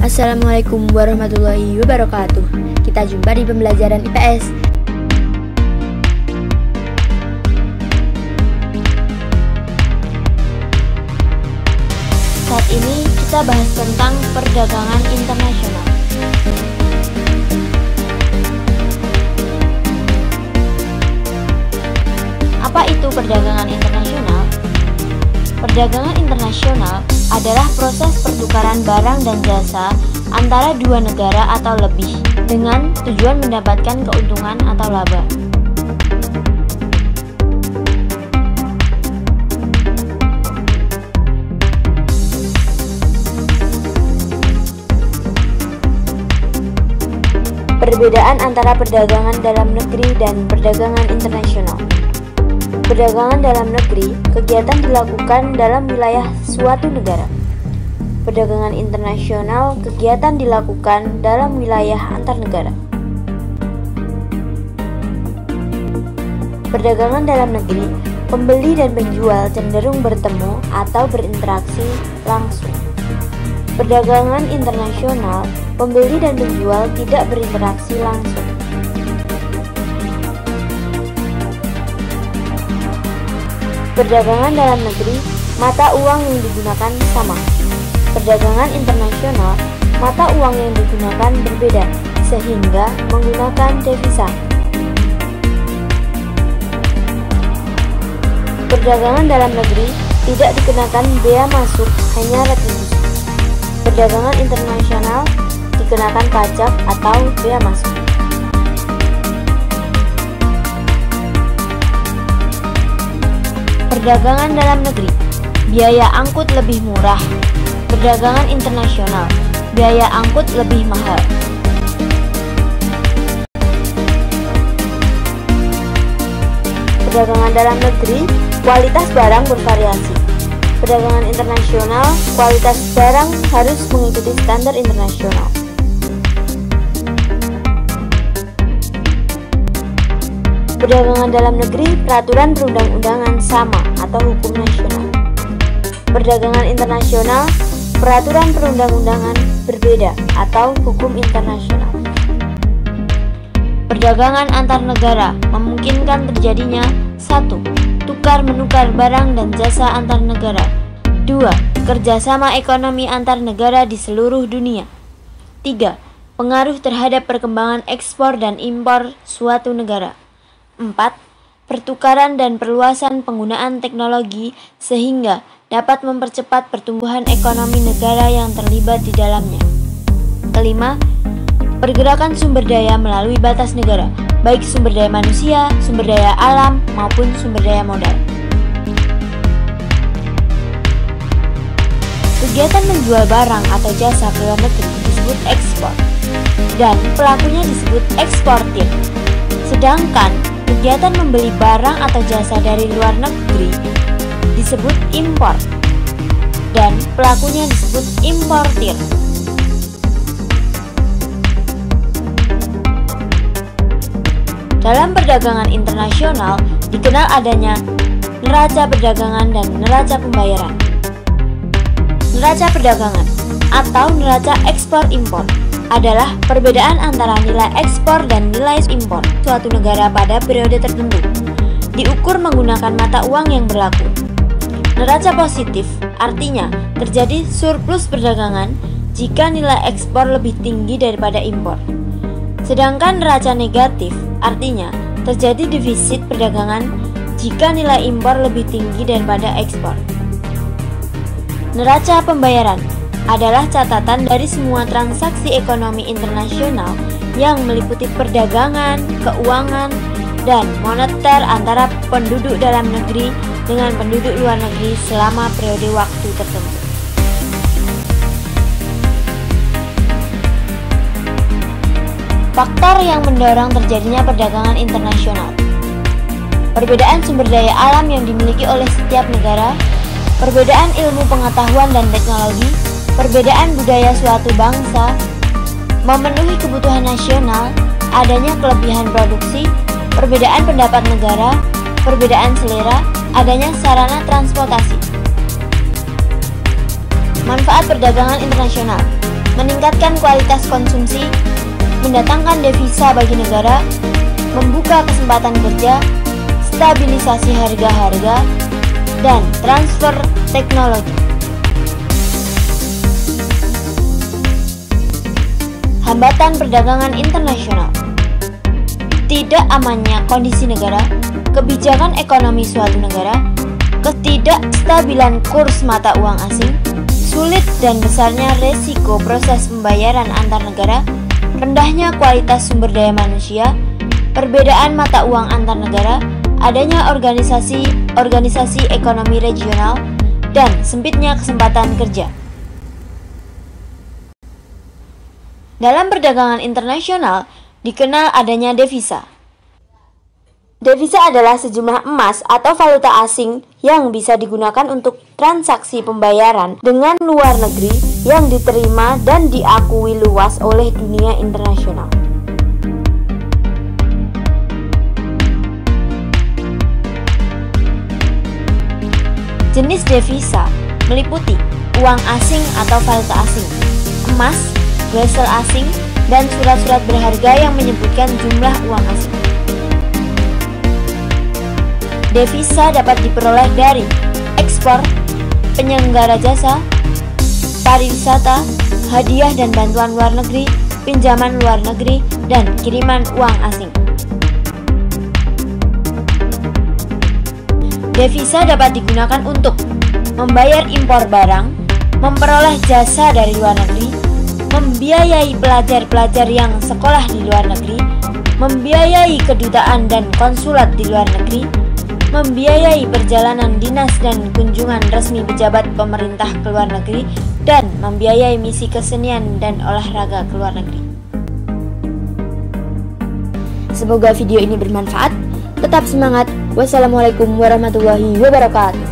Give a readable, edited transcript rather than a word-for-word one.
Assalamualaikum warahmatullahi wabarakatuh. Kita jumpa di pembelajaran IPS. Saat ini kita bahas tentang perdagangan internasional. Apa itu perdagangan internasional? Perdagangan internasional adalah proses pertukaran barang dan jasa antara dua negara atau lebih dengan tujuan mendapatkan keuntungan atau laba. Perbedaan antara perdagangan dalam negeri dan perdagangan internasional. Perdagangan dalam negeri, kegiatan dilakukan dalam wilayah suatu negara. Perdagangan internasional, kegiatan dilakukan dalam wilayah antar negara. Perdagangan dalam negeri, pembeli dan penjual cenderung bertemu atau berinteraksi langsung. Perdagangan internasional, pembeli dan penjual tidak berinteraksi langsung. Perdagangan dalam negeri, mata uang yang digunakan sama. Perdagangan internasional, mata uang yang digunakan berbeda, sehingga menggunakan devisa. Perdagangan dalam negeri tidak dikenakan bea masuk, hanya retribusi. Perdagangan internasional dikenakan pajak atau bea masuk. Perdagangan dalam negeri, biaya angkut lebih murah. Perdagangan internasional, biaya angkut lebih mahal. Perdagangan dalam negeri, kualitas barang bervariasi. Perdagangan internasional, kualitas barang harus mengikuti standar internasional. Perdagangan dalam negeri, peraturan perundang-undangan sama atau hukum nasional. Perdagangan internasional, peraturan perundang-undangan berbeda atau hukum internasional. Perdagangan antar negara memungkinkan terjadinya 1. Tukar-menukar barang dan jasa antar negara. 2. Kerjasama ekonomi antar negara di seluruh dunia. 3. Pengaruh terhadap perkembangan ekspor dan impor suatu negara. 4. Pertukaran dan perluasan penggunaan teknologi sehingga dapat mempercepat pertumbuhan ekonomi negara yang terlibat di dalamnya. 5. Pergerakan sumber daya melalui batas negara, baik sumber daya manusia, sumber daya alam, maupun sumber daya modal. Kegiatan menjual barang atau jasa ke luar negeri disebut ekspor, dan pelakunya disebut eksportir. Sedangkan kegiatan membeli barang atau jasa dari luar negeri disebut impor, dan pelakunya disebut importir. Dalam perdagangan internasional dikenal adanya neraca perdagangan dan neraca pembayaran. Neraca perdagangan atau neraca ekspor-impor adalah perbedaan antara nilai ekspor dan nilai impor suatu negara pada periode tertentu, diukur menggunakan mata uang yang berlaku. Neraca positif artinya terjadi surplus perdagangan jika nilai ekspor lebih tinggi daripada impor. Sedangkan neraca negatif artinya terjadi defisit perdagangan jika nilai impor lebih tinggi daripada ekspor. Neraca pembayaran adalah catatan dari semua transaksi ekonomi internasional yang meliputi perdagangan, keuangan, dan moneter antara penduduk dalam negeri dengan penduduk luar negeri selama periode waktu tertentu. Faktor yang mendorong terjadinya perdagangan internasional: perbedaan sumber daya alam yang dimiliki oleh setiap negara, perbedaan ilmu pengetahuan dan teknologi, perbedaan budaya suatu bangsa, memenuhi kebutuhan nasional, adanya kelebihan produksi, perbedaan pendapat negara, perbedaan selera, adanya sarana transportasi. Manfaat perdagangan internasional. meningkatkan kualitas konsumsi, mendatangkan devisa bagi negara, membuka kesempatan kerja, stabilisasi harga-harga, dan transfer teknologi. Hambatan perdagangan internasional. Tidak amannya kondisi negara, kebijakan ekonomi suatu negara, ketidakstabilan kurs mata uang asing, sulit dan besarnya resiko proses pembayaran antar negara, rendahnya kualitas sumber daya manusia, perbedaan mata uang antar negara, adanya organisasi ekonomi regional, dan sempitnya kesempatan kerja. Dalam perdagangan internasional, dikenal adanya devisa. Devisa adalah sejumlah emas atau valuta asing yang bisa digunakan untuk transaksi pembayaran dengan luar negeri yang diterima dan diakui luas oleh dunia internasional. Jenis devisa meliputi uang asing atau valuta asing, emas, wesel asing, dan surat-surat berharga yang menyebutkan jumlah uang asing. Devisa dapat diperoleh dari ekspor, penyelenggara jasa, pariwisata, hadiah dan bantuan luar negeri, pinjaman luar negeri, dan kiriman uang asing. Devisa dapat digunakan untuk membayar impor barang, memperoleh jasa dari luar negeri, membiayai pelajar-pelajar yang sekolah di luar negeri, membiayai kedutaan dan konsulat di luar negeri, membiayai perjalanan dinas dan kunjungan resmi pejabat pemerintah ke luar negeri, dan membiayai misi kesenian dan olahraga ke luar negeri. Semoga video ini bermanfaat. Tetap semangat. Wassalamualaikum warahmatullahi wabarakatuh.